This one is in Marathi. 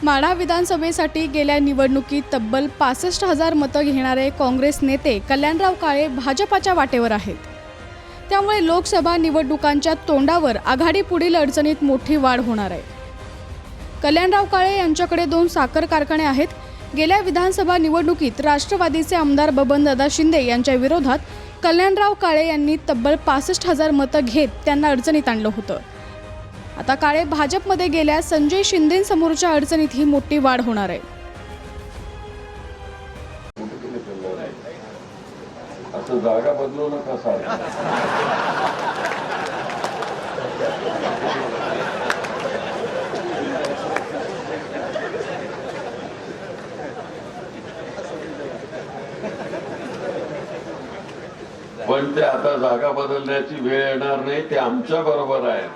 माढा विधानसभेसाठी गेल्या निवडणुकीत तब्बल 65,000 मतं घेणारे काँग्रेस नेते कल्याणराव काळे भाजपाच्या वाटेवर आहेत। त्यामुळे लोकसभा निवडणुकांच्या तोंडावर आघाडी पुढील अडचणीत मोठी वाढ होणार आहे। कल्याणराव काळे यांच्याकडे 2 साखर कारखाने आहेत। गेल्या विधानसभा निवडणुकीत राष्ट्रवादीचे आमदार बबनदादा शिंदे यांच्या विरोधात कल्याणराव काळे यांनी तब्बल 65,000 मतं घेत त्यांना अडचणीत आणलं होतं। आता काळे भाजपमध्ये गेल्यास संजय शिंदेंसमोरच्या अडचणीत ही मोठी वाढ होणार आहे। असं जागा बदलू नका सार। पण ते आता जागा बदलण्याची वेळ येणार नाही, ते आमच्या बरोबर आहे।